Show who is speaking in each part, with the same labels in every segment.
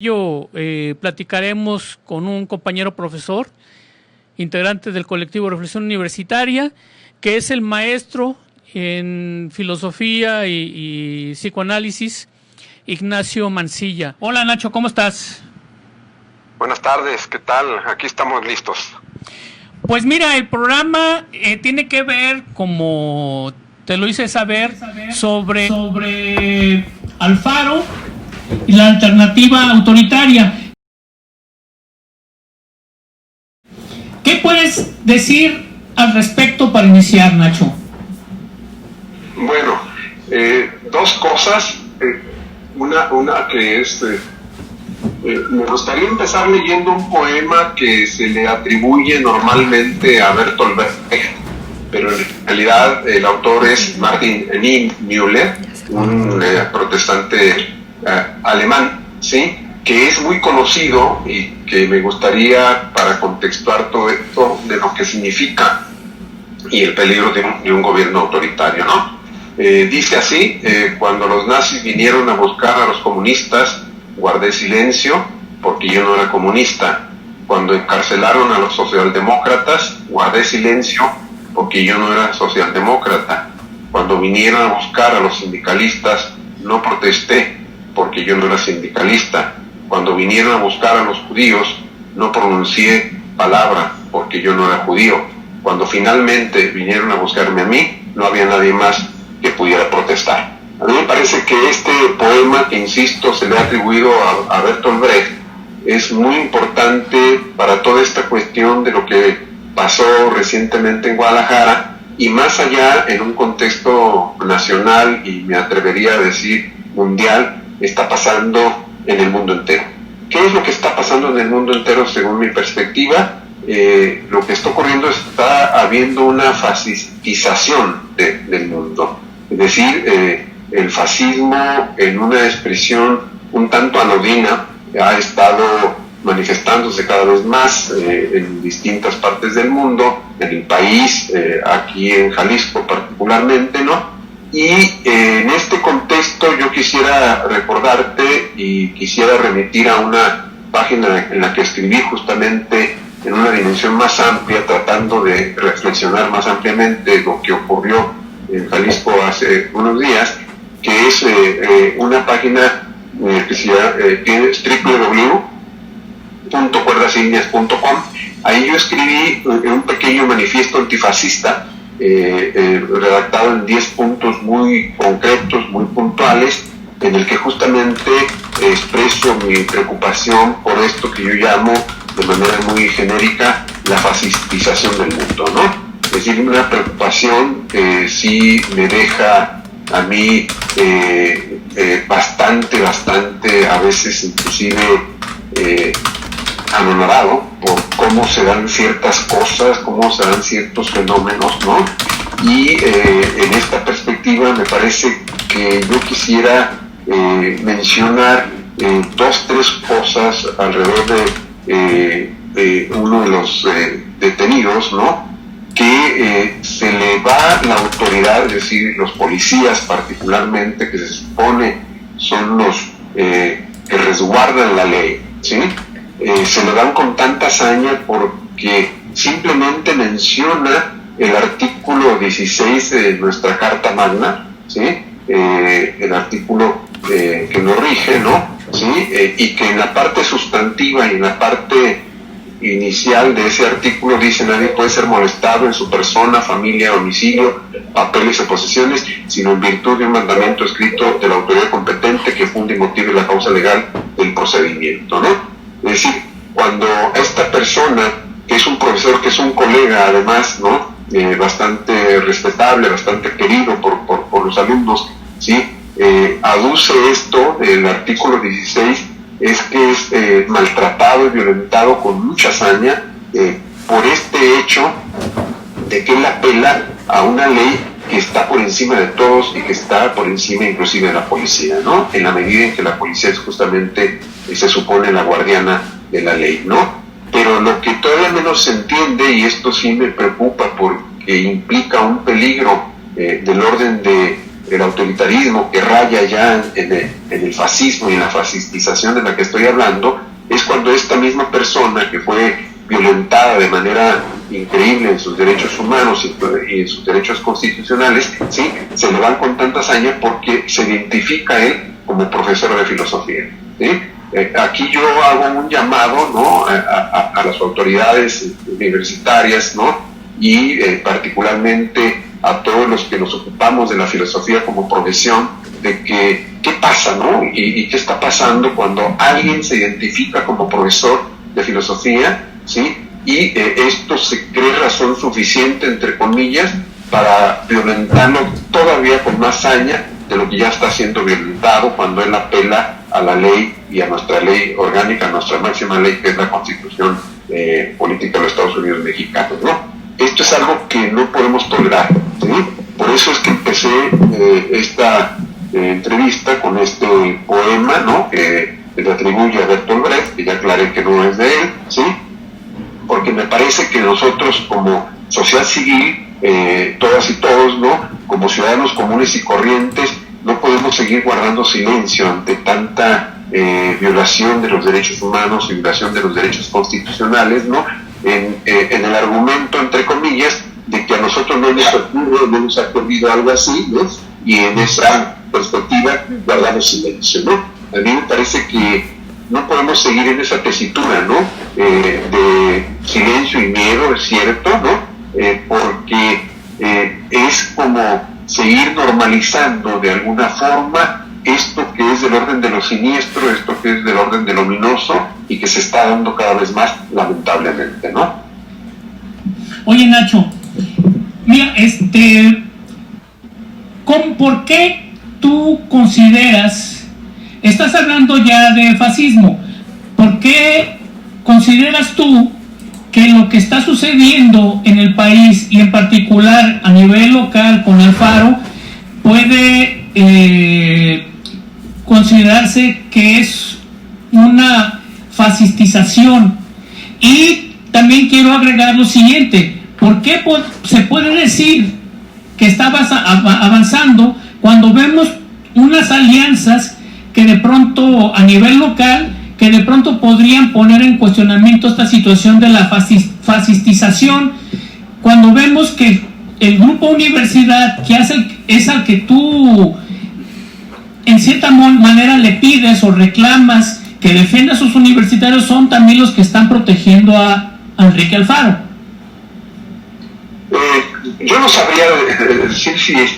Speaker 1: Platicaremos con un compañero profesor, integrante del colectivo Reflexión Universitaria, que es el maestro en filosofía y psicoanálisis, Ignacio Mancilla. Hola Nacho, ¿cómo estás?
Speaker 2: Buenas tardes, ¿qué tal? Aquí estamos listos.
Speaker 1: Pues mira, el programa tiene que ver, como te lo hice saber, sobre Alfaro y la alternativa autoritaria. ¿Qué puedes decir al respecto para iniciar, Nacho?
Speaker 2: Bueno, dos cosas. Una que es... me gustaría empezar leyendo un poema que se le atribuye normalmente a Bertolt Brecht, pero en realidad el autor es Martin Niemöller, un protestante alemán, ¿sí?, que es muy conocido y que me gustaría, para contextuar todo esto, de lo que significa y el peligro de un gobierno autoritario, ¿no? Dice así: cuando los nazis vinieron a buscar a los comunistas, guardé silencio porque yo no era comunista. Cuando encarcelaron a los socialdemócratas, guardé silencio porque yo no era socialdemócrata. Cuando vinieron a buscar a los sindicalistas, no protesté porque yo no era sindicalista. Cuando vinieron a buscar a los judíos, no pronuncié palabra porque yo no era judío. Cuando finalmente vinieron a buscarme a mí, no había nadie más que pudiera protestar. A mí me parece que este poema, que insisto, se le ha atribuido a Bertolt Brecht, es muy importante para toda esta cuestión de lo que pasó recientemente en Guadalajara, y más allá, en un contexto nacional y me atrevería a decir mundial, está pasando en el mundo entero. ¿Qué es lo que está pasando en el mundo entero según mi perspectiva? Lo que está ocurriendo, está habiendo una fascistización del mundo. Es decir, el fascismo, en una expresión un tanto anodina, ha estado manifestándose cada vez más en distintas partes del mundo, en el país, aquí en Jalisco particularmente, ¿no? Y en este contexto yo quisiera recordarte y quisiera remitir a una página en la que escribí justamente en una dimensión más amplia, tratando de reflexionar más ampliamente lo que ocurrió en Jalisco hace unos días, que es una página que es www.cuerdasignias.com. Ahí yo escribí un pequeño manifiesto antifascista, redactado en 10 puntos muy concretos, muy puntuales, en el que justamente expreso mi preocupación por esto que yo llamo, de manera muy genérica, la fascistización del mundo, ¿no? Es decir, una preocupación que sí me deja a mí bastante, a veces inclusive anonadado por cómo se dan ciertas cosas, cómo se dan ciertos fenómenos, ¿no? Y en esta perspectiva me parece que yo quisiera mencionar tres cosas alrededor de uno de los detenidos, ¿no?, que se le va la autoridad, es decir, los policías particularmente, que se supone son los que resguardan la ley, ¿sí? Se lo dan con tanta hazaña porque simplemente menciona el artículo 16 de nuestra Carta Magna, ¿sí? El artículo que nos rige, ¿no? ¿Sí? Y que en la parte sustantiva y en la parte inicial de ese artículo dice: nadie puede ser molestado en su persona, familia, domicilio, papeles o posesiones, sino en virtud de un mandamiento escrito de la autoridad competente que funde y motive la causa legal del procedimiento, ¿no? Es decir, cuando esta persona, que es un profesor, que es un colega además, ¿no?, bastante respetable, bastante querido por los alumnos, ¿sí?, aduce esto del artículo 16, es que es maltratado y violentado con mucha hazaña por este hecho de que él apela a una ley que está por encima de todos y que está por encima inclusive de la policía, ¿no?, en la medida en que la policía es justamente, se supone, la guardiana de la ley, ¿no? Pero lo que todavía menos se entiende, y esto sí me preocupa porque implica un peligro del orden de el autoritarismo que raya ya en el fascismo y en la fascistización de la que estoy hablando, es cuando esta misma persona que fue violentada de manera increíble en sus derechos humanos y en sus derechos constitucionales, ¿sí?, se le van con tanta hazaña porque se identifica a él como profesor de filosofía, ¿sí? Aquí yo hago un llamado, ¿no?, a las autoridades universitarias, ¿no?, y particularmente a todos los que nos ocupamos de la filosofía como profesión, de que qué pasa, ¿no?, y qué está pasando cuando alguien se identifica como profesor de filosofía, ¿sí?, y esto se cree razón suficiente, entre comillas, para violentarlo todavía con más saña de lo que ya está siendo violentado cuando él apela a la ley y a nuestra ley orgánica, a nuestra máxima ley, que es la Constitución Política de los Estados Unidos Mexicanos, ¿no? Esto es algo que no podemos tolerar, ¿sí? Por eso es que empecé esta entrevista con este poema, ¿no?, que le atribuye a Bertolt Brecht, que ya aclaré que no es de él, ¿sí?, porque me parece que nosotros como sociedad civil, todas y todos, ¿no?, como ciudadanos comunes y corrientes, no podemos seguir guardando silencio ante tanta violación de los derechos humanos y violación de los derechos constitucionales, ¿no?, en el argumento, entre comillas, de que a nosotros no nos ha ocurrido algo así, ¿no?, y en esa perspectiva guardamos silencio, ¿no? A mí me parece que no podemos seguir en esa tesitura, ¿no?, de silencio y miedo, es cierto, ¿no?, porque es como seguir normalizando de alguna forma esto que es del orden de lo siniestro, esto que es del orden de lo ominoso y que se está dando cada vez más, lamentablemente, ¿no?
Speaker 3: Oye, Nacho, mira, ¿por qué tú consideras, estás hablando ya de fascismo, ¿por qué consideras tú que lo que está sucediendo en el país y en particular a nivel local con Alfaro puede considerarse que es una fascistización? Y también quiero agregar lo siguiente: ¿por qué se puede decir que está avanzando cuando vemos unas alianzas que de pronto a nivel local, que de pronto podrían poner en cuestionamiento esta situación de la fascistización, cuando vemos que el grupo universidad, que es al que tú en cierta manera le pides o reclamas que defienda a sus universitarios, son también los que están protegiendo a Enrique Alfaro?
Speaker 2: Yo no sabría decir si es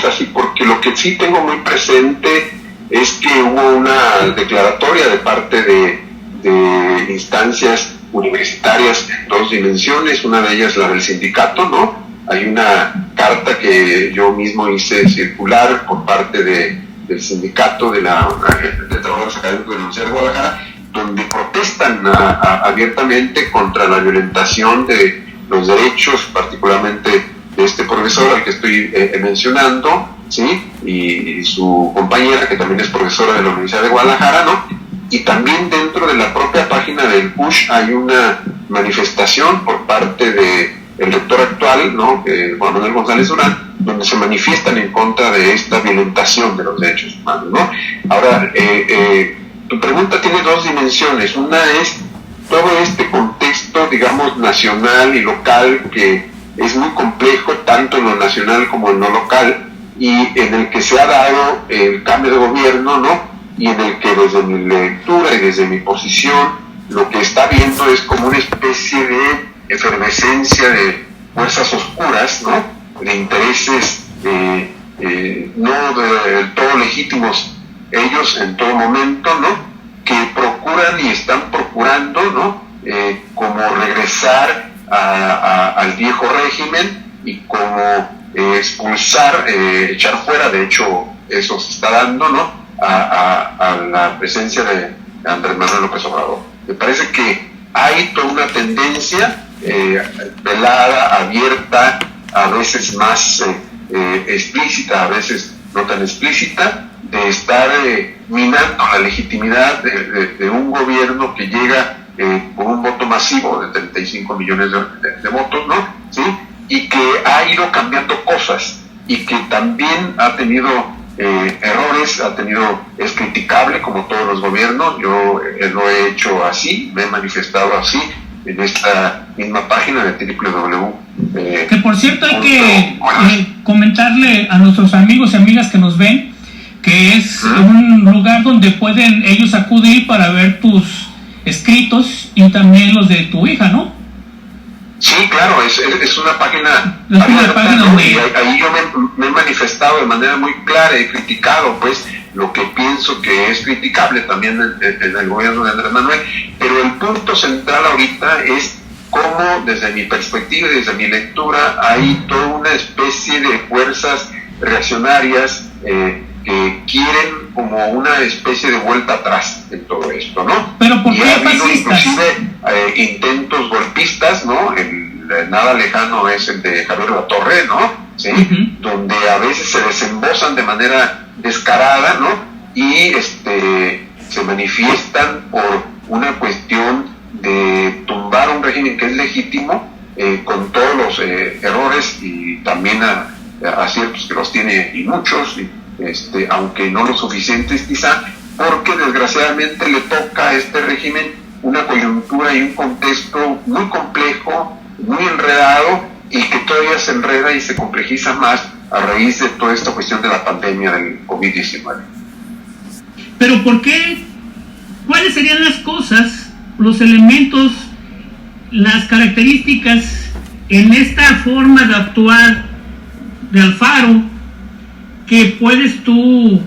Speaker 2: así, porque lo que sí tengo muy presente es que hubo una declaratoria de parte de instancias universitarias en dos dimensiones, una de ellas la del sindicato, ¿no? Hay una carta que yo mismo hice circular por parte del sindicato de trabajadores académicos de la Universidad de Guadalajara, donde protestan abiertamente contra la violentación de los derechos, particularmente de este profesor al que estoy mencionando, ¿sí?, y su compañera, que también es profesora de la Universidad de Guadalajara, ¿no? Y también dentro de la propia página del PUSH hay una manifestación por parte del rector actual, ¿no?, Juan Manuel González Durán, donde se manifiestan en contra de esta violentación de los derechos humanos, ¿no? Ahora, tu pregunta tiene dos dimensiones. Una es todo este contexto, digamos, nacional y local, que es muy complejo, tanto en lo nacional como en lo local, y en el que se ha dado el cambio de gobierno, ¿no?, y en el que desde mi lectura y desde mi posición lo que está viendo es como una especie de efervescencia de fuerzas oscuras, ¿no?, de intereses no del todo legítimos ellos en todo momento, ¿no?, que procuran y están procurando, ¿no?, como regresar al viejo régimen y como expulsar, echar fuera, de hecho eso se está dando, ¿no?, a la presencia de Andrés Manuel López Obrador. Me parece que hay toda una tendencia velada, abierta, a veces más explícita, a veces no tan explícita, de estar minando la legitimidad de un gobierno que llega con un voto masivo de 35 millones de votos, ¿no?, ¿sí?, y que ha ido cambiando cosas y que también ha tenido errores, es criticable como todos los gobiernos. Yo lo he hecho así, me he manifestado así en esta misma página de www.
Speaker 3: Que por cierto hay que comentarle a nuestros amigos y amigas que nos ven que es un lugar donde pueden ellos acudir para ver tus escritos y también los de tu hija, ¿no?
Speaker 2: Sí, claro, es una página
Speaker 3: donde...
Speaker 2: y ahí yo me he manifestado de manera muy clara y criticado pues lo que pienso que es criticable también en el gobierno de Andrés Manuel, pero el punto central ahorita es cómo desde mi perspectiva y desde mi lectura hay toda una especie de fuerzas reaccionarias que quieren como una especie de vuelta atrás en todo esto, ¿no?
Speaker 3: Pero ¿por qué
Speaker 2: y ha habido
Speaker 3: fascistas?
Speaker 2: inclusive intentos golpistas, ¿no? El nada lejano es el de Javier Latorre, ¿no? ¿Sí? Donde a veces se desembosan de manera descarada, ¿no? Y se manifiestan por una cuestión de tumbar un régimen que es legítimo, con todos los errores y también aciertos que los tiene y muchos, aunque no lo suficientes quizá, porque desgraciadamente le toca a este régimen una coyuntura y un contexto muy complejo, muy enredado, y que todavía se enreda y se complejiza más a raíz de toda esta cuestión de la pandemia del COVID-19.
Speaker 3: Pero ¿por qué? ¿Cuáles serían las cosas, los elementos, las características en esta forma de actuar de Alfaro que puedes tú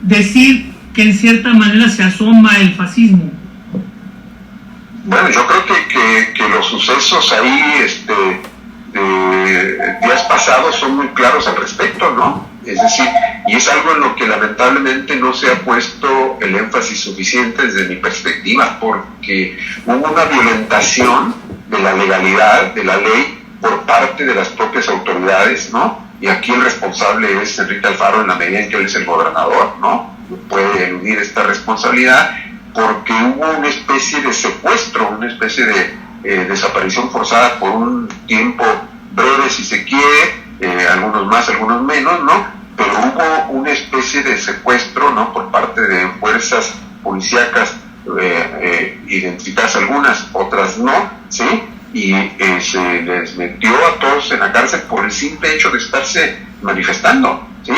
Speaker 3: decir que en cierta manera se asoma el fascismo?
Speaker 2: Bueno, yo creo que los sucesos ahí de días pasados son muy claros al respecto, ¿no? Es decir, y es algo en lo que lamentablemente no se ha puesto el énfasis suficiente desde mi perspectiva, porque hubo una violentación de la legalidad, de la ley, por parte de las propias autoridades, ¿no? Y aquí el responsable es Enrique Alfaro en la medida en que él es el gobernador, ¿no? No puede eludir esta responsabilidad, porque hubo una especie de secuestro, una especie de desaparición forzada por un tiempo breve, si se quiere, algunos más, algunos menos, ¿no? Pero hubo una especie de secuestro, ¿no? Por parte de fuerzas policíacas, identificadas algunas, otras no, ¿sí? Y se les metió a todos en la cárcel por el simple hecho de estarse manifestando, ¿sí?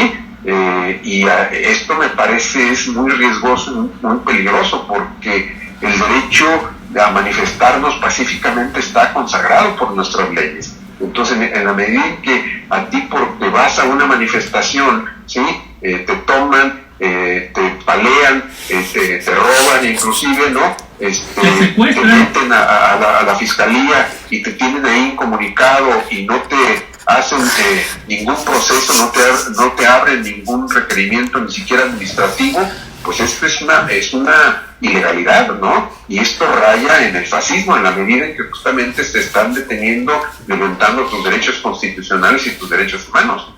Speaker 2: Y esto me parece es muy riesgoso, muy peligroso, porque el derecho a manifestarnos pacíficamente está consagrado por nuestras leyes. Entonces, en la medida en que a ti porque vas a una manifestación, ¿sí? Te toman, te palean, te roban, inclusive, ¿no? Te meten a la fiscalía y te tienen ahí incomunicado y no te hacen ningún proceso, no te abren ningún requerimiento, ni siquiera administrativo, pues esto es una ilegalidad, ¿no? Y esto raya en el fascismo, en la medida en que justamente te están deteniendo, violentando tus derechos constitucionales y tus derechos humanos.